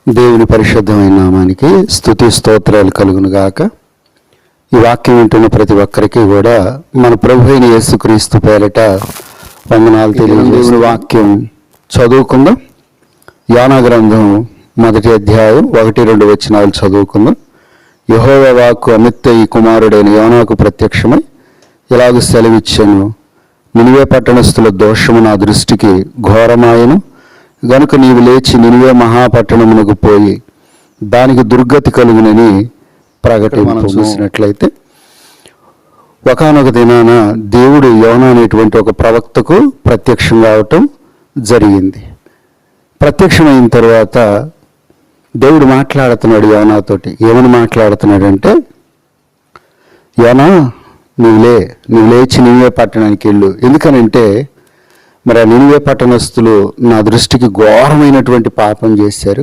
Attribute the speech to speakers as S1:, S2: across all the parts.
S1: దేవుని పరిశుద్ధమైన నామానికి స్తుతి స్తోత్రాలు కలుగును గాక. ఈ వాక్యం వింటున్న ప్రతి ఒక్కరికి కూడా మన ప్రభు అయిన యేసుక్రీస్తు పేరిట వందనాలు తెలియజేస్తూ దేవుని వాక్యం చదువుకుందాం. యోనా గ్రంథం 1వ అధ్యాయం 1-2 వచనాలు చదువుకుందాం. యెహోవా వాక్కు అమిత్తయి కుమారుడైన యోనాకు ప్రత్యక్షమై ఇలాగ సెలవిచ్చాను, నినివే పట్టణస్థుల దోషము నా దృష్టికి ఘోరమాయను గనుక నీవు లేచి నినివే మహాపట్టణమునకు పోయి దానికి దుర్గతి కలుగునని ప్రకటన. చూసినట్లయితే ఒకానొక దినాన దేవుడు యోనా అనేటువంటి ఒక ప్రవక్తకు ప్రత్యక్షం కావటం జరిగింది. ప్రత్యక్షమైన తర్వాత దేవుడు మాట్లాడుతున్నాడు యోనాతోటి. ఏమని మాట్లాడుతున్నాడంటే, యోనా నువ్వు లేచి నినివే పట్టణానికి వెళ్ళు. ఎందుకనంటే మరి ఆ నినివే పట్టణస్థులు నా దృష్టికి ఘోరమైనటువంటి పాపం చేశారు.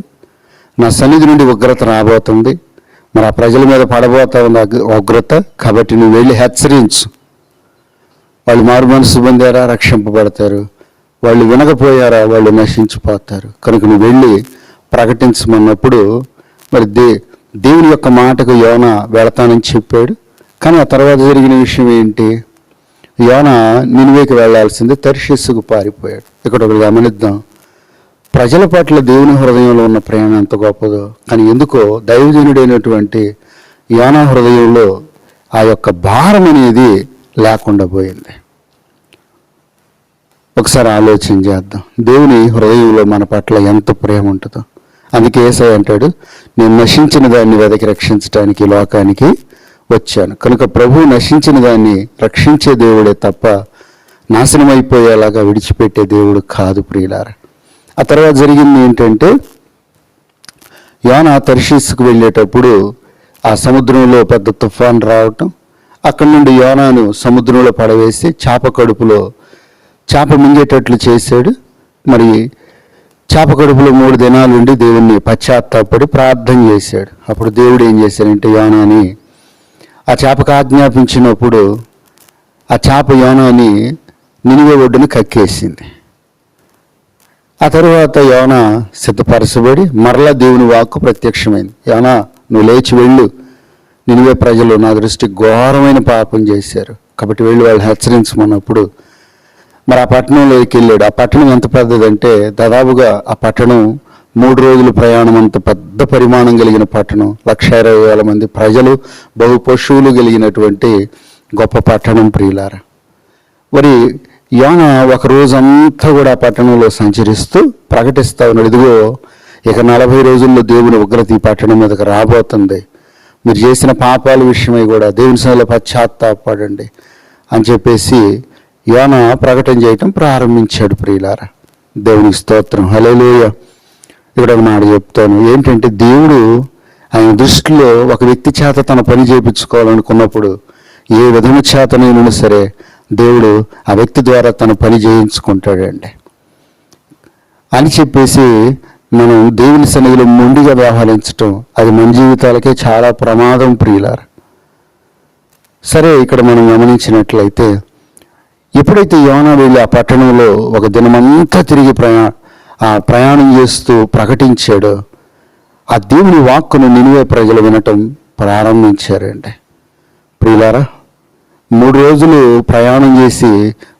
S1: నా సన్నిధి నుండి ఉగ్రత రాబోతుంది, మరి ఆ ప్రజల మీద పడబోతా ఉంది ఉగ్రత. కాబట్టి నువ్వు వెళ్ళి హెచ్చరించు. వాళ్ళు మారు మనసు పొందారా, రక్షింపబడతారు. వాళ్ళు వినకపోయారా, వాళ్ళు నశించిపోతారు. కనుక నువ్వు వెళ్ళి ప్రకటించమన్నప్పుడు మరి దేవుని యొక్క మాటకు యోనా వెళతానని చెప్పాడు. కానీ ఆ తర్వాత జరిగిన విషయం ఏంటి? యోనా నినివేకి వెళ్లాల్సింది తర్షీసుకు పారిపోయాడు. ఇక్కడ ఒకటి గమనిద్దాం. ప్రజల పట్ల దేవుని హృదయంలో ఉన్న ప్రేమ ఎంత గొప్పదో, కానీ ఎందుకో దైవజనుడైనటువంటి యోనా హృదయంలో ఆ యొక్క భారం అనేది లేకుండా పోయింది. ఒకసారి ఆలోచన చేద్దాం. దేవుని హృదయంలో మన పట్ల ఎంత ప్రేమ ఉంటుందో. అందుకే యేసయ్య అంటాడు, నేను నశించిన దాన్ని వెదకి రక్షించడానికి లోకానికి వచ్చాను. కనుక ప్రభువు నశించిన దాన్ని రక్షించే దేవుడే తప్ప నాశనం అయిపోయేలాగా విడిచిపెట్టే దేవుడు కాదు ప్రియులారా. ఆ తర్వాత జరిగింది ఏంటంటే, యోనా తర్షీసుకు వెళ్ళేటప్పుడు ఆ సముద్రంలో పెద్ద తుఫాన్ రావటం, అక్కడి నుండి యోనాను సముద్రంలో పడవేసి చేప కడుపులో చేప మింగేటట్లు చేశాడు. మరి చేప కడుపులో 3 దినాలు ఉండి దేవుణ్ణి పశ్చాత్తాపడి ప్రార్థన చేశాడు. అప్పుడు దేవుడు ఏం చేశాడంటే, యోనాని ఆ చేపకు ఆజ్ఞాపించినప్పుడు ఆ చేప యోనాని నినివే ఒడ్డుని కక్కేసింది. ఆ తర్వాత యోనా సిద్ధపరచబడి మరలా దేవుని వాక్కు ప్రత్యక్షమైంది. యోనా నువ్వు లేచి వెళ్ళు, నినివే ప్రజలు నా దృష్టికి ఘోరమైన పాపం చేశారు, కాబట్టి వెళ్ళి వాళ్ళు హెచ్చరించమన్నప్పుడు మరి ఆ పట్టణంలోకి వెళ్ళాడు. ఆ పట్టణం ఎంత పెద్దదంటే దాదాపుగా ఆ పట్టణం 3 రోజుల ప్రయాణం అంత పెద్ద పరిమాణం కలిగిన పట్టణం. 1,20,000 మంది ప్రజలు, బహు పశువులు కలిగినటువంటి గొప్ప పట్టణం ప్రియులారా. మరి యోనా ఒక రోజంతా కూడా ఆ పట్టణంలో సంచరిస్తూ ప్రకటిస్తా ఉన్నాడు, ఇదిగో ఇక 40 రోజుల్లో దేవుని ఉగ్రత ఈ పట్టణం మీదకి రాబోతుంది, మీరు చేసిన పాపాల విషయమై కూడా దేవుని సన్నిధిలో పశ్చాత్తాపడండి అని చెప్పేసి యోనా ప్రకటన చేయటం ప్రారంభించాడు ప్రియులారా. దేవునికి స్తోత్రం, హల్లెలూయా. ఇక్కడ ఒక మాట చెప్తాను ఏంటంటే, దేవుడు ఆయన దృష్టిలో ఒక వ్యక్తి చేత తన పని చేయించుకోవాలనుకున్నప్పుడు ఏ విధము చేతనైనా సరే దేవుడు ఆ వ్యక్తి ద్వారా తన పని చేయించుకుంటాడండి అని చెప్పేసి మనం దేవుని సన్నిధిలో మొండిగా వ్యవహరించటం అది మన జీవితాలకే చాలా ప్రమాదం ప్రియులారా. సరే, ఇక్కడ మనం గమనించినట్లయితే ఎప్పుడైతే యోనా వెళ్ళి ఆ పట్టణంలో ఒక దినమంతా తిరిగి ప్రయాణం చేస్తూ ప్రకటించాడో ఆ దేవుని వాక్కును నినివే ప్రజలు వినటం ప్రారంభించారండి ప్రియులారా. 3 రోజులు ప్రయాణం చేసి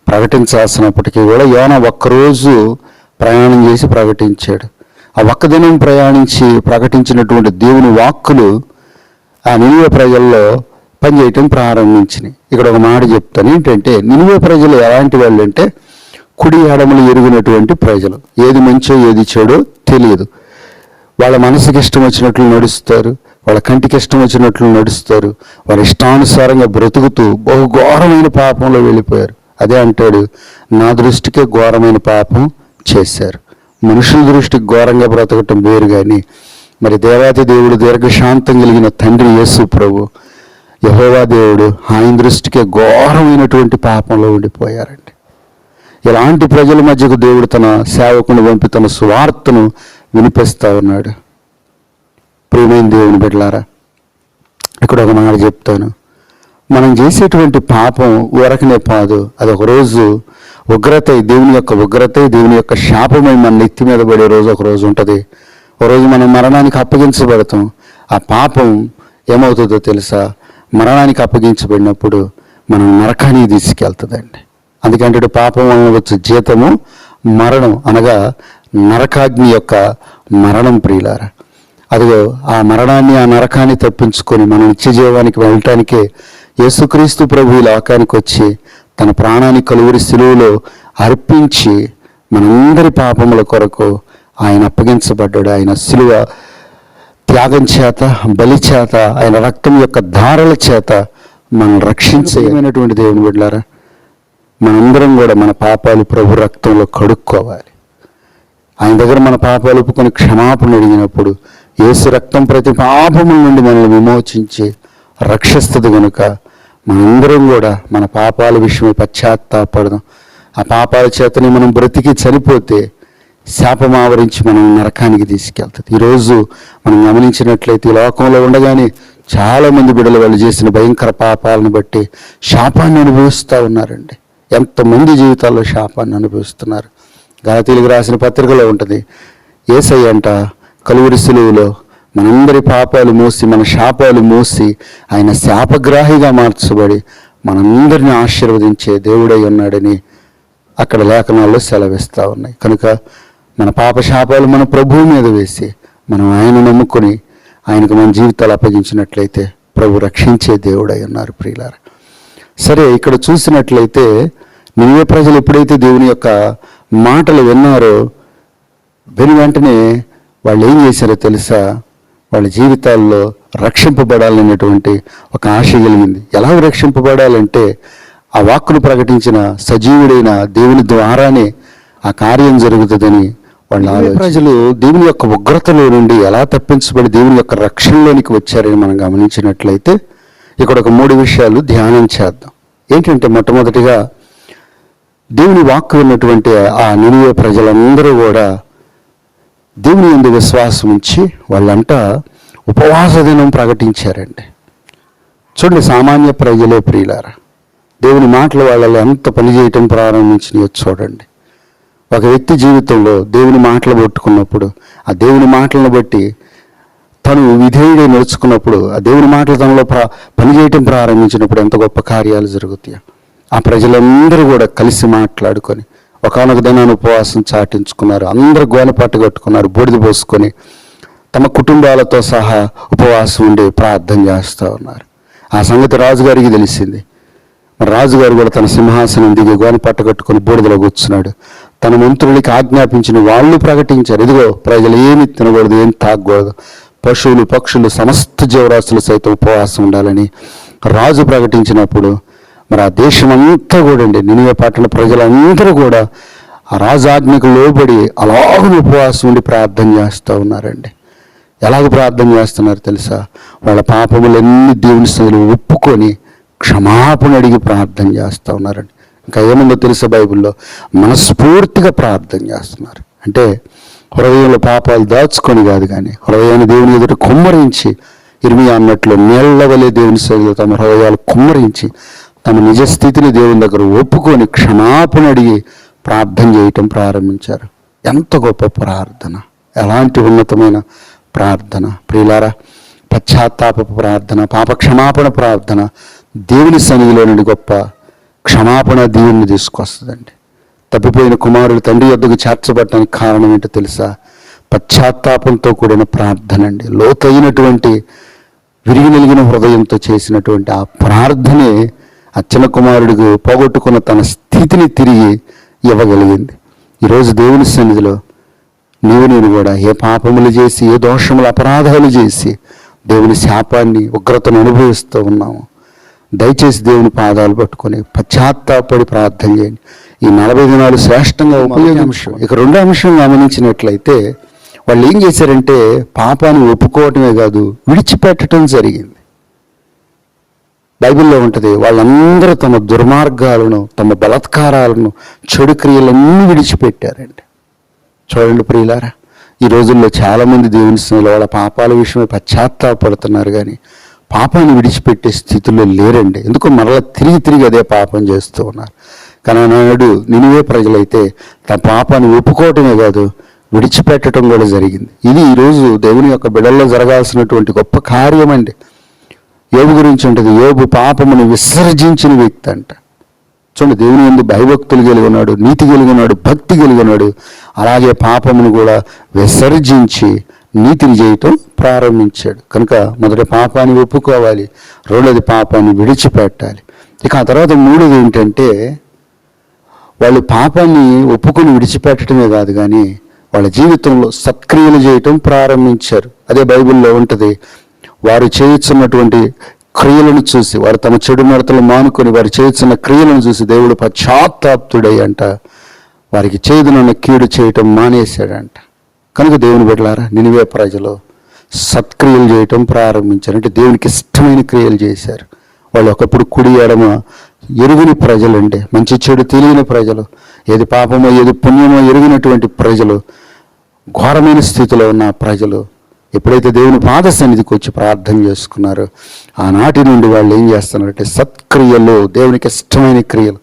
S1: ప్రకటించాల్సినప్పటికీ కూడా యోనా ఒక్కరోజు ప్రయాణం చేసి ప్రకటించాడు. ఆ ఒక్క దినం ప్రయాణించి ప్రకటించినటువంటి దేవుని వాక్కులు ఆ నినివే ప్రజల్లో పనిచేయటం ప్రారంభించినాయి. ఇక్కడ ఒక మాట చెప్తాను ఏంటంటే, నినివే ప్రజలు ఎలాంటి వాళ్ళు అంటే కుడి ఎడమలు ఎరిగినటువంటి ప్రజలు. ఏది మంచో ఏది చెడో తెలియదు. వాళ్ళ మనసుకి ఇష్టం వచ్చినట్లు నడుస్తారు, వాళ్ళ కంటికి ఇష్టం వచ్చినట్లు నడుస్తారు, వాళ్ళ ఇష్టానుసారంగా బ్రతుకుతూ బహు ఘోరమైన పాపంలో వెళ్ళిపోయారు. అదే అంటాడు, నా దృష్టికే ఘోరమైన పాపం చేశారు. మనుషుల దృష్టికి ఘోరంగా బ్రతకటం వేరు, కానీ మరి దేవాతి దేవుడు దీర్ఘశాంతం కలిగిన తండ్రి యేసు ప్రభు యెహోవా దేవుడు ఆయన దృష్టికే ఘోరమైనటువంటి పాపంలో ఉండిపోయారండి. ఇలాంటి ప్రజల మధ్యకు దేవుడు తన సేవకుని పంపి తన సువార్తను వినిపిస్తూ ఉన్నాడు. ప్రియమైన దేవుని బిడ్డలారా, ఇక్కడ ఒక మాట చెప్తాను. మనం చేసేటువంటి పాపం ఊరకనే కాదు, అది ఒక రోజు ఉగ్రత, దేవుని యొక్క ఉగ్రత, దేవుని యొక్క శాపమై మన నెత్తి మీద పడే రోజు ఒక రోజు ఉంటుంది. ఓ రోజు మనం మరణానికి అప్పగించబడతాం. ఆ పాపం ఏమవుతుందో తెలుసా? మరణానికి అప్పగించబడినప్పుడు మనం నరకానికి తీసుకెళ్తుందండి. అందుకంటే పాపం వలన వచ్చే జీతము మరణం, అనగా నరకాగ్ని యొక్క మరణం ప్రియులారా. అదిగో ఆ మరణాన్ని, ఆ నరకాన్ని తప్పించుకొని మనం నిత్య జీవానికి వెళ్ళటానికే యేసుక్రీస్తు ప్రభు ఈ లోకానికి వచ్చి తన ప్రాణాన్ని కలువరి శిలువలో అర్పించి మనందరి పాపముల కొరకు ఆయన అప్పగించబడ్డాడు. ఆయన శిలువ త్యాగం చేత, బలి చేత, ఆయన రక్తం యొక్క ధారల చేత మనం రక్షించేమైనటువంటి దేవుని బిడ్డలారా, మనందరం కూడా మన పాపాలు ప్రభు రక్తంలో కడుక్కోవాలి. ఆయన దగ్గర మన పాపాలు ఒప్పుకొని క్షమాపణ అడిగినప్పుడు యేసు రక్తం ప్రతి పాపముల నుండి మనల్ని విమోచించి రక్షిస్తుంది కనుక మనందరం కూడా మన పాపాల విషయమై పశ్చాత్తాపడదాం. ఆ పాపాల చేతని మనం బ్రతికి చనిపోతే శాపం ఆవరించి మనం నరకానికి తీసుకెళ్తుంది. ఈరోజు మనం గమనించినట్లయితే ఈ లోకంలో ఉండగానే చాలామంది బిడ్డలు వాళ్ళు చేసిన భయంకర పాపాలను బట్టి శాపాన్ని అనుభవిస్తూ ఉన్నారండి. ఎంతమంది జీవితాల్లో శాపాన్ని అనుభవిస్తున్నారు. గలాతీయులకు రాసిన పత్రికలో ఉంటుంది, యేసయ్య అంట కలువరి శిలువలో మనందరి పాపాలు మోసి, మన శాపాలు మోసి ఆయన శాపగ్రాహిగా మార్చబడి మనందరిని ఆశీర్వదించే దేవుడై ఉన్నాడని అక్కడ లేఖనాల్లో సెలవిస్తూ ఉన్నాయి. కనుక మన పాప శాపాలు మన ప్రభువు మీద వేసి మనం ఆయన నమ్ముకొని ఆయనకు మన జీవితాలు అప్పగించినట్లయితే ప్రభు రక్షించే దేవుడై ఉన్నారు ప్రియులారా. సరే, ఇక్కడ చూసినట్లయితే నినివే ప్రజలు ఎప్పుడైతే దేవుని యొక్క మాటలు విన్నారో విని వెంటనే వాళ్ళు ఏం చేశారో తెలుసా? వాళ్ళ జీవితాల్లో రక్షింపబడాలనేటువంటి ఒక ఆశ కలిగింది. ఎలా రక్షింపబడాలంటే ఆ వాక్కును ప్రకటించిన సజీవుడైన దేవుని ద్వారానే ఆ కార్యం జరుగుతుందని వాళ్ళ ప్రజలు దేవుని యొక్క ఉగ్రతలో నుండి ఎలా తప్పించబడి దేవుని యొక్క రక్షణలోనికి వచ్చారని మనం గమనించినట్లయితే ఇక్కడ ఒక 3 విషయాలు ధ్యానం చేద్దాం. ఏంటంటే మొట్టమొదటిగా దేవుని వాక్కు ఉన్నటువంటి ఆ నినివే ప్రజలందరూ కూడా దేవుని యందు విశ్వాసం ఉంచి వాళ్ళంట ఉపవాస దినం ప్రకటించారండి. చూడండి, సామాన్య ప్రజలే ప్రియులారా, దేవుని మాటలు వాళ్ళలో ఎంత పనిచేయటం ప్రారంభించినాయో చూడండి. ఒక వ్యక్తి జీవితంలో దేవుని మాటలు పట్టుకున్నప్పుడు, ఆ దేవుని మాటలను బట్టి తను విధేయుడై నడుచుకున్నప్పుడు, ఆ దేవుని మాటలు తనలో పనిచేయటం ప్రారంభించినప్పుడు ఎంత గొప్ప కార్యాలు జరుగుతాయో. ఆ ప్రజలందరూ కూడా కలిసి మాట్లాడుకొని ఒకానొక దినాన్ని ఉపవాసం చాటించుకున్నారు. అందరూ గోనపాటు కట్టుకున్నారు, బూడిద పోసుకొని తమ కుటుంబాలతో సహా ఉపవాసం ఉండి ప్రార్థన చేస్తూ ఉన్నారు. ఆ సంగతి రాజుగారికి తెలిసింది. రాజుగారు కూడా తన సింహాసనం దిగి గోనపట్ట కట్టుకొని బూడిదలో కూర్చున్నాడు. తన మంత్రులకి ఆజ్ఞాపించిన వాళ్ళు ప్రకటించారు, ఇదిగో ప్రజలు ఏమి తినకూడదు, ఏం తాగకూడదు, పశువులు పక్షులు సమస్త జీవరాశులు సైతం ఉపవాసం ఉండాలని రాజు ప్రకటించినప్పుడు మరి ఆ దేశం అంతా కూడా అండి, నినివే పట్టణ ప్రజలందరూ కూడా ఆ రాజు ఆజ్ఞకు లోబడి అలాగ ఉపవాసం ఉండి ప్రార్థన చేస్తూ ఉన్నారండి. ఎలాగ ప్రార్థన చేస్తున్నారు తెలుసా? వాళ్ళ పాపములన్నీ దేవుని సన్నిధిలో ఒప్పుకొని క్షమాపణ అడిగి ప్రార్థన చేస్తూ ఉన్నారండి. ఇంకా ఏముందో తెలుసా బైబిల్లో? మనస్ఫూర్తిగా ప్రార్థన చేస్తున్నారు. అంటే హృదయంలో పాపాలు దాచుకొని కాదు, కానీ హృదయాన్ని దేవుని ఎదుట కుమ్మరించి, ఇర్మియా అన్నట్లు నీళ్లవలే దేవుని సన్నిధిలో తమ హృదయాలు కుమ్మరించి తమ నిజస్థితిని దేవుని దగ్గర ఒప్పుకొని క్షమాపణ అడిగి ప్రార్థన చేయటం ప్రారంభించారు. ఎంత గొప్ప ప్రార్థన, ఎలాంటి ఉన్నతమైన ప్రార్థన ప్రియులారా! పశ్చాత్తాప ప్రార్థన, పాప క్షమాపణ ప్రార్థన దేవుని సన్నిధిలో నుండి గొప్ప క్షమాపణ దీవుని తీసుకొస్తుందండి. తప్పిపోయిన కుమారుడు తండ్రి యొద్దకు చేర్చబడటానికి కారణం ఏంటో తెలుసా? పశ్చాత్తాపంతో కూడిన ప్రార్థన అండి. లోతైనటువంటి విరిగి నలిగిన హృదయంతో చేసినటువంటి ఆ ప్రార్థనే ఆ చిన్న కుమారుడికి పోగొట్టుకున్న తన స్థితిని తిరిగి ఇవ్వగలిగింది. ఈరోజు దేవుని సన్నిధిలో నేను కూడా ఏ పాపములు చేసి, ఏ దోషములు అపరాధాలు చేసి దేవుని శాపాన్ని, ఉగ్రతను అనుభవిస్తూ ఉన్నాము. దయచేసి దేవుని పాదాలు పట్టుకొని పశ్చాత్తాపడి ప్రార్థన చేయండి. ఈ 40 దినాలు శ్రేష్టంగా ఉపయోగించు. ఇక 2వ అంశం గమనించినట్లయితే వాళ్ళు ఏం చేశారంటే పాపాన్ని ఒప్పుకోవటమే కాదు, విడిచిపెట్టడం జరిగింది. బైబిల్లో ఉంటుంది, వాళ్ళందరూ తమ దుర్మార్గాలను, తమ బలాత్కారాలను, చెడు క్రియలన్నీ విడిచిపెట్టారండి. చూడండి ప్రియులారా, ఈ రోజుల్లో చాలామంది దేవుని సన్నిధిలో వాళ్ళ పాపాల విషయమై పశ్చాత్తాపడుతున్నారు, కానీ పాపాన్ని విడిచిపెట్టే స్థితిలో లేరండి. ఎందుకో మరలా తిరిగి అదే పాపం చేస్తూ ఉన్నారు. కానీ నాడు నినివే ప్రజలైతే తమ పాపాన్ని ఒప్పుకోవటమే కాదు, విడిచిపెట్టడం కూడా జరిగింది. ఇది ఈరోజు దేవుని యొక్క బిడ్డల్లో జరగాల్సినటువంటి గొప్ప కార్యం అండి. యోబు గురించి ఉంటుంది, యోబు పాపమును విసర్జించిన వ్యక్తి అంట. చూడండి, దేవుని యందు భయభక్తులు కలిగి ఉన్నాడు, నీతి కలిగి ఉన్నాడు, భక్తి కలిగి ఉన్నాడు. అలాగే పాపమును కూడా విసర్జించి నీతిని చేయటం ప్రారంభించాడు. కనుక మొదట పాపాన్ని ఒప్పుకోవాలి, రెండోది పాపాన్ని విడిచిపెట్టాలి. ఇక ఆ తర్వాత మూడోది ఏంటంటే, వాళ్ళు పాపాన్ని ఒప్పుకొని విడిచిపెట్టడమే కాదు కానీ వాళ్ళ జీవితంలో సత్క్రియలు చేయటం ప్రారంభించారు. అదే బైబిల్లో ఉంటుంది. వారు చేయుచున్నటువంటి క్రియలను చూసి, వారు తమ చెడు నడతలు మానుకొని వారు చేయుచున్న క్రియలను చూసి దేవుడు పశ్చాత్తాప్తుడై అంట వారికి చేదునన్న కీడు చేయటం మానేశాడంట. కనుక దేవుని బిడ్డలారా, నినివే ప్రజలు సత్క్రియలు చేయటం ప్రారంభించారు. అంటే దేవునికి ఇష్టమైన క్రియలు చేశారు. వాళ్ళు ఒకప్పుడు కుడి ఎడమ ఎరుగని ప్రజలంటే, మంచి చెడు తెలియని ప్రజలు, ఏది పాపమో ఏది పుణ్యమో ఎరిగినటువంటి ప్రజలు, ఘోరమైన స్థితిలో ఉన్న ప్రజలు ఎప్పుడైతే దేవుని పాద సన్నిధికి వచ్చి ప్రార్థన చేసుకున్నారో ఆనాటి నుండి వాళ్ళు ఏం చేస్తున్నారంటే సత్క్రియలు, దేవునికి ఇష్టమైన క్రియలు.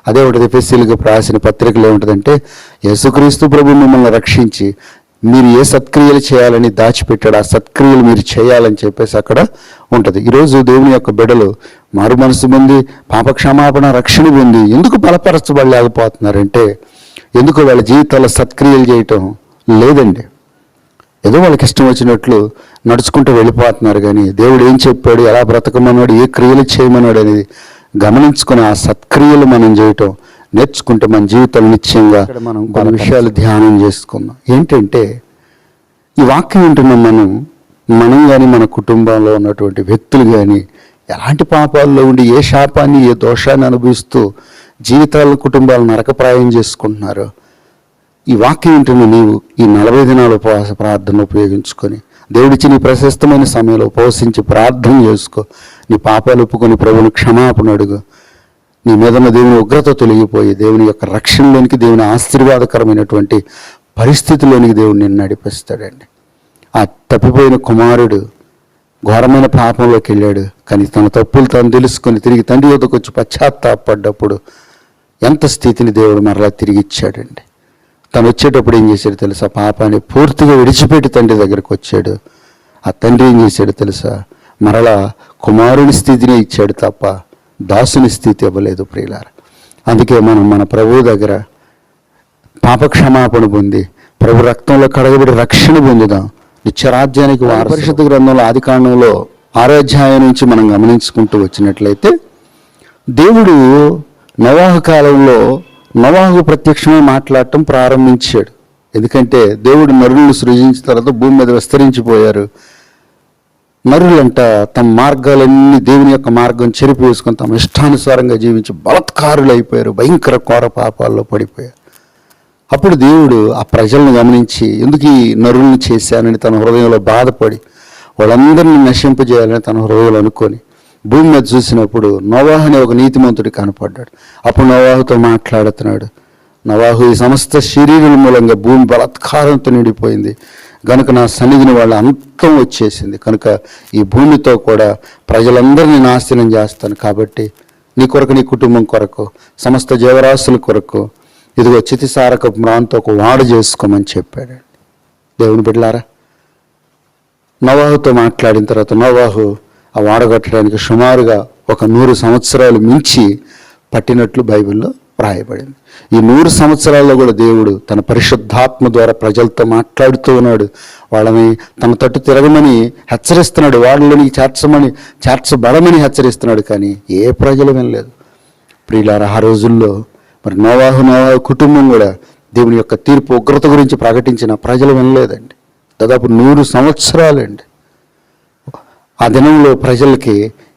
S1: అదే ఒకటి ఎఫెసీయులకు రాసిన పత్రికలు ఏముంటుందంటే, యేసుక్రీస్తు ప్రభు మిమ్మల్ని రక్షించి మీరు ఏ సత్క్రియలు చేయాలని దాచిపెట్టాడు, ఆ సత్క్రియలు మీరు చేయాలని చెప్పేసి అక్కడ ఉంటుంది. ఈరోజు దేవుని యొక్క బిడ్డలు మారు మనసు పొంది పాపక్షమాపణ రక్షణ పొంది ఎందుకు బలపరచబడలేకపోతున్నారంటే, ఎందుకు వాళ్ళ జీవితాల్లో సత్క్రియలు చేయటం లేదండి. ఏదో వాళ్ళకి ఇష్టం వచ్చినట్లు నడుచుకుంటూ వెళ్ళిపోతున్నారు. కానీ దేవుడు ఏం చెప్పాడు, ఎలా బ్రతకమన్నాడు, ఏ క్రియలు చేయమన్నాడు అనేది గమనించుకుని ఆ సత్క్రియలు మనం చేయటం నేర్చుకుంటే మన జీవితం నిశ్చయంగా మనం కొన్ని విషయాలు ధ్యానం చేసుకుందాం. ఏంటంటే, ఈ వాక్యం వింటున్నాం మనం కానీ మన కుటుంబంలో ఉన్నటువంటి వ్యక్తులు కానీ ఎలాంటి పాపాల్లో ఉండి ఏ శాపాన్ని ఏ దోషాన్ని అనుభవిస్తూ జీవితాలను కుటుంబాలను నరకప్రాయం చేసుకుంటున్నారో, ఈ వాక్యం వింటున్న నీవు ఈ 40 దినాల ఉపవాస ప్రార్థన ఉపయోగించుకొని దేవుడిచ్చి నీ ప్రశస్తమైన సమయంలో ఉపవసించి ప్రార్థన చేసుకో. నీ పాపాలు ఒప్పుకొని ప్రభువుని క్షమాపణ అడుగు. నీ మీద ఉన్న దేవుని ఉగ్రత తొలగిపోయి దేవుని యొక్క రక్షణలోనికి, దేవుని ఆశీర్వాదకరమైనటువంటి పరిస్థితిలోనికి దేవుడు నిన్ను నడిపిస్తాడండి. ఆ తప్పిపోయిన కుమారుడు ఘోరమైన పాపంలోకి వెళ్ళాడు. కానీ తన తప్పులు తాను తెలుసుకొని తిరిగి తండ్రి యొద్దకు వచ్చి పశ్చాత్తాపడ్డప్పుడు ఎంత స్థితిని దేవుడు మరలా తిరిగి ఇచ్చాడండి. తను వచ్చేటప్పుడు ఏం చేశాడు తెలుసా, పాపాన్ని పూర్తిగా విడిచిపెట్టి తండ్రి దగ్గరకు వచ్చాడు. ఆ తండ్రి ఏం చేశాడు తెలుసా, మరలా కుమారుని స్థితిని ఇచ్చాడు తప్ప దాసుని స్థితి ఇవ్వలేదు ప్రియులారా. అందుకే మనం మన ప్రభువు దగ్గర పాపక్షమాపణ పొంది ప్రభు రక్తంలో కడగబడి రక్షణ పొందుదాం. నిత్యరాజ్యానికి పరిశుద్ధ గ్రంథంలో ఆదికాండంలో 6వ అధ్యాయం నుంచి మనం గమనించుకుంటూ వచ్చినట్లయితే, దేవుడు నోవాహు కాలంలో నోవాహు ప్రత్యక్షమే మాట్లాడటం ప్రారంభించాడు. ఎందుకంటే దేవుడు నరులను సృజించిన తర్వాత భూమి మీద విస్తరించిపోయారు. నరులంట తమ మార్గాలన్నీ దేవుని యొక్క మార్గం చెరిపి వేసుకొని తమ ఇష్టానుసారంగా జీవించి బలత్కారులు అయిపోయారు, భయంకర ఘోర పాపాల్లో పడిపోయారు. అప్పుడు దేవుడు ఆ ప్రజలను గమనించి ఎందుకు ఈ నరులను చేశానని తన హృదయంలో బాధపడి వాళ్ళందరినీ నశింపజేయాలని తన హృదయంలో అనుకొని భూమి మీద చూసినప్పుడు నోవాహు అనే ఒక నీతిమంతుడు కనపడ్డాడు. అప్పుడు నోవాహుతో మాట్లాడుతున్నాడు, నోవాహు, ఈ సమస్త శరీరుల మూలంగా భూమి బలాత్కారంతో నిండిపోయింది కనుక నా సన్నిధిని వాళ్ళ అంతం వచ్చేసింది. కనుక ఈ భూమితో కూడా ప్రజలందరినీ నాశనం చేస్తాను. కాబట్టి నీ కొరకు, నీ కుటుంబం కొరకు, సమస్త జీవరాశుల కొరకు ఇదిగో చితిసారక మ్రాంతో ఒక వాడ చేసుకోమని చెప్పాడు. దేవుని బిడ్డలారా, నోవాహుతో మాట్లాడిన తర్వాత నోవాహు ఆ వాడగట్టడానికి సుమారుగా ఒక 100 సంవత్సరాలు మించి పట్టినట్లు బైబిల్లో రాయబడింది. ఈ 100 సంవత్సరాల్లో కూడా దేవుడు తన పరిశుద్ధాత్మ ద్వారా ప్రజలతో మాట్లాడుతూ ఉన్నాడు. వాళ్ళని తన తట్టు తిరగమని హెచ్చరిస్తున్నాడు, వాళ్ళలోనికి చేర్చబడమని హెచ్చరిస్తున్నాడు. కానీ ఏ ప్రజలు వినలేదు ప్రియులారా. ఆ రోజుల్లో మరి నోవాహు కుటుంబం కూడా దేవుని యొక్క తీర్పు ఉగ్రత గురించి ప్రకటించిన ప్రజలు వినలేదండి. దాదాపు 100 సంవత్సరాలండి. ఆ దినంలో ప్రజలకి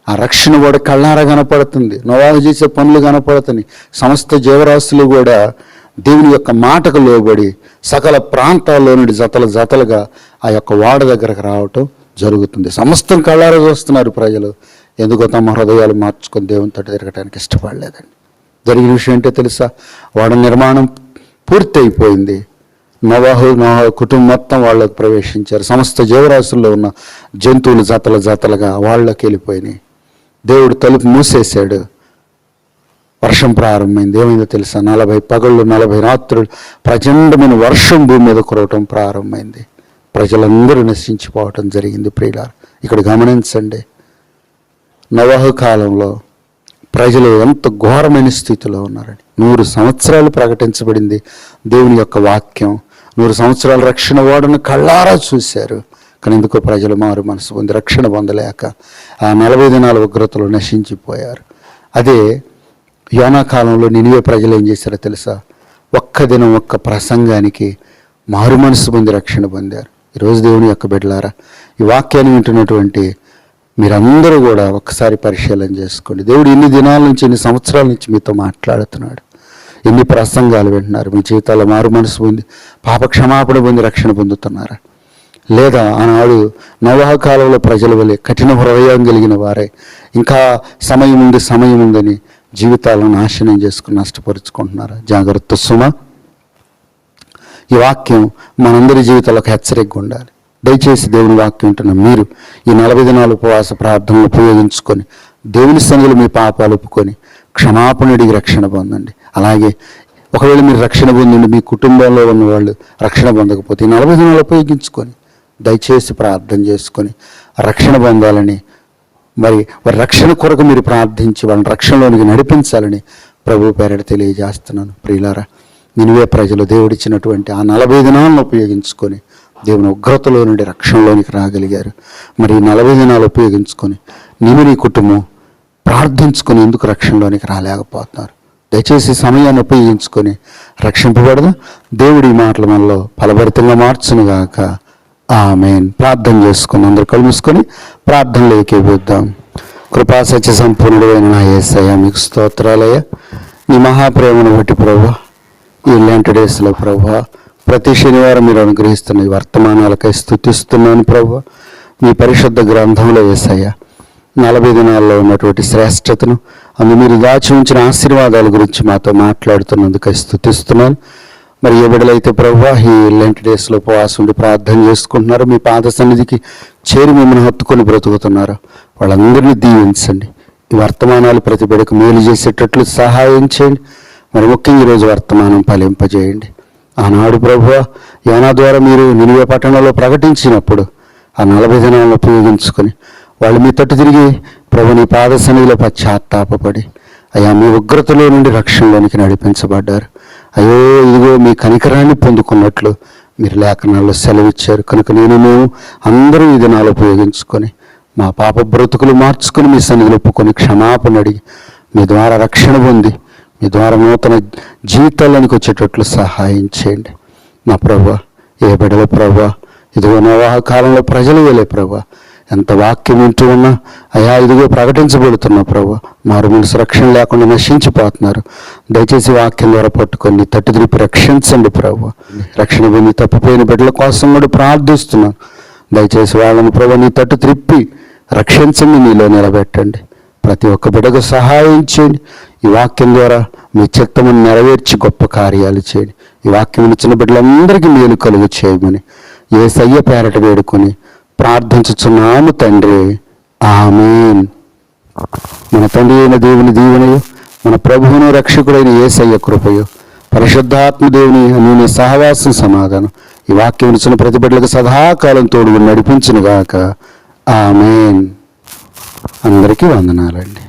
S1: ఆ రక్షణ కూడా కళ్ళారా కనపడుతుంది, నోవాహు చేసే పనులు కనపడుతున్నాయి. సమస్త జీవరాశులు కూడా దేవుని యొక్క మాటకు లోబడి సకల ప్రాంతాల్లో నుండి జతలుగా ఆ యొక్క వాడ దగ్గరకు రావటం జరుగుతుంది. సమస్తం కళ్ళారా చూస్తున్నారు ప్రజలు. ఎందుకో తమ హృదయాలు మార్చుకొని దేవుని తోటి తిరగటానికి ఇష్టపడలేదండి. జరిగిన విషయం ఏంటో తెలుసా, వాడ నిర్మాణం పూర్తి అయిపోయింది. నోవాహు కుటుంబం మొత్తం వాళ్ళకి ప్రవేశించారు. సమస్త జీవరాశుల్లో ఉన్న జంతువులు జతలుగా వాళ్ళకి వెళ్ళిపోయినాయి. దేవుడు తలుపు మూసేశాడు. వర్షం ప్రారంభమైంది. ఏమైందో తెలుసా? 40 పగళ్ళు 40 రాత్రులు ప్రచండమైన వర్షం భూమి మీద కురవటం ప్రారంభమైంది. ప్రజలందరూ నశించిపోవటం జరిగింది. ప్రియులారా, ఇక్కడ గమనించండి, నోవహు కాలంలో ప్రజలు ఎంత ఘోరమైన స్థితిలో ఉన్నారని. 100 సంవత్సరాలు ప్రకటించబడింది దేవుని యొక్క వాక్యం. 100 సంవత్సరాల రక్షణ ఓడను కళ్ళారా చూశారు. కానీ ఎందుకో ప్రజలు మారు మనసు పొంది రక్షణ పొందలేక ఆ 40 దినాల ఉగ్రతలో నశించిపోయారు. అదే యోనా కాలంలో నినివే ప్రజలు ఏం చేశారో తెలుసా? ఒక్క దినం ఒక్క ప్రసంగానికి మారు మనసు పొంది రక్షణ పొందారు. ఈరోజు దేవుని యొక్క బిడ్డలారా, ఈ వాక్యాన్ని వింటున్నటువంటి మీరందరూ కూడా ఒక్కసారి పరిశీలన చేసుకోండి. దేవుడు ఎన్ని దినాల నుంచి, ఎన్ని సంవత్సరాల నుంచి మీతో మాట్లాడుతున్నాడు, ఎన్ని ప్రసంగాలు వింటున్నారు. మీ జీవితాల్లో మారు మనసు పొంది పాప క్షమాపణ పొంది రక్షణ పొందుతున్నారా? లేదా ఆనాడు నోవహు కాలంలో ప్రజల వలె కఠిన హృదయం కలిగిన వారే ఇంకా సమయం ఉందని జీవితాలను నాశనం చేసుకుని నష్టపరుచుకుంటున్నారా? జాగ్రత్త సుమ. ఈ వాక్యం మనందరి జీవితాలకు హెచ్చరికగా ఉండాలి. దయచేసి దేవుని వాక్యం ఉంటున్న మీరు ఈ 40 దినాల ఉపవాస ప్రార్థనలు ఉపయోగించుకొని దేవుని సన్నిధిలో మీ పాపాలు ఒప్పుకొని క్షమాపణ అడిగి రక్షణ పొందండి. అలాగే ఒకవేళ మీరు రక్షణ పొందండి, మీ కుటుంబంలో ఉన్న వాళ్ళు రక్షణ పొందకపోతే ఈ 40 దినాలు ఉపయోగించుకొని దయచేసి ప్రార్థన చేసుకొని రక్షణ పొందాలని, మరి వారి రక్షణ కొరకు మీరు ప్రార్థించి వాళ్ళని రక్షణలోనికి నడిపించాలని ప్రభు పేరట తెలియజేస్తున్నాను. ప్రియులారా, నినివే ప్రజలు దేవుడిచ్చినటువంటి ఆ 40 దినాలను ఉపయోగించుకొని దేవుని ఉగ్రతలో నుండి రక్షణలోనికి రాగలిగారు. మరి ఈ 40 దినాలు ఉపయోగించుకొని నీ కుటుంబం ప్రార్థించుకొని ఎందుకు రక్షణలోనికి రాలేకపోతున్నారు? దయచేసి సమయాన్ని ఉపయోగించుకొని రక్షింపబడదా? దేవుడి మాటలు మనలో ఫలభరితంగా మార్చునుగాక. ఆమేన్. ప్రార్థన చేసుకుని అందరూ కళ్ళు మూసుకొని ప్రార్థనలో ఏకీభవిద్దాం. కృపా సత్య సంపూర్ణుడైన నా యేసయ్య, మీకు స్తోత్రాలయ్య. నీ మహాప్రేమను బట్టి ప్రభువా, ఈ లెంట్ డేస్లో ప్రభువా ప్రతి శనివారం మీరు అనుగ్రహిస్తున్న ఈ వర్తమానాలకై స్తుతిస్తున్నాను ప్రభువా. మీ పరిశుద్ధ గ్రంథంలో యేసయ్య 40 దినాల్లో ఉన్నటువంటి శ్రేష్టతను, అందు మీరు దాచి ఉంచిన ఆశీర్వాదాల గురించి మాతో మాట్లాడుతున్నందుకై స్తుతిస్తున్నాను. మరి ఏ బిడ్డలైతే ప్రభువా ఈ లెంట్ డేస్లో ఉపవాసం ఉండి ప్రార్థన చేసుకుంటున్నారో, మీ పాద సన్నిధికి చేరి మిమ్మల్ని హత్తుకొని బ్రతుకుతున్నారో వాళ్ళందరినీ దీవించండి. ఈ వర్తమానాలు ప్రతి బిడ్డకు మేలు చేసేటట్లు సహాయం చేయండి. మరి ముఖ్యంగా ఈరోజు వర్తమానం ఫలింపజేయండి. ఆనాడు ప్రభువా యోనా ద్వారా మీరు నినివే పట్టణంలో ప్రకటించినప్పుడు ఆ 40 దినాలను ఉపయోగించుకొని వాళ్ళు మీ తట్టు తిరిగి ప్రభు నీ పాద సన్నిధిలో పశ్చాత్తాపపడి అయ్యా మీ ఉగ్రతలో నుండి రక్షణలోనికి నడిపించబడ్డారు. అయ్యో ఇదిగో మీ కనికరాన్ని పొందుకున్నట్లు మీరు లేఖనాల్లో సెలవిచ్చారు. కనుక మేము అందరూ ఈ దినాలు ఉపయోగించుకొని మా పాప బ్రతుకులు మార్చుకొని మీ సన్నిధిలో ఒప్పుకొని క్షమాపణ అడిగి మీ ద్వారా రక్షణ పొంది మీ ద్వారా నూతన జీవితాల్లోనికి వచ్చేటట్లు సహాయం చేయండి. నా ప్రభువా, ఏ బిడ్డల ప్రభువా ఇదిగో నోవహు కాలంలో ప్రజలు వెళ్ళే ప్రభువా ఎంత వాక్యం వింటూ ఉన్నా అయ్యా ఇదిగో ప్రకటించబడుతున్నా ప్రభువా మారు మనసు రక్షణ లేకుండా నశించిపోతున్నారు. దయచేసి వాక్యం ద్వారా పట్టుకొని తట్టు తిరిపి రక్షించండి ప్రభువా. రక్షణ పొంది తప్పిపోయిన బిడ్డల కోసం కూడా ప్రార్థిస్తున్నాను. దయచేసి వాళ్ళని ప్రభువా నీ తట్టు త్రిప్పి రక్షించండి, నీలో నిలబెట్టండి. ప్రతి ఒక్క బిడ్డకు సహాయం చేయండి. ఈ వాక్యం ద్వారా మీ చిత్తమును నెరవేర్చి గొప్ప కార్యాలు చేయండి. ఈ వాక్యం ఇచ్చిన బిడ్డలందరికీ మేలు కలుగు చేయమని యేసయ్య పేరట వేడుకొని ప్రార్థించుచున్నాము తండ్రి. ఆమేన్. మన తండ్రి అయిన దేవుని దీవెనయు, మన ప్రభువును రక్షకుడైన యేసయ్య కృపయు, పరిశుద్ధాత్మ దేవుని అన్యోన్య సహవాసం సమాధానం ఈ వాక్యం ఇచ్చిన ప్రతి బిడ్డలకు సదాకాలం తోడు నడిపించునుగాక. ఆమేన్. అందరికీ వందనాలండి.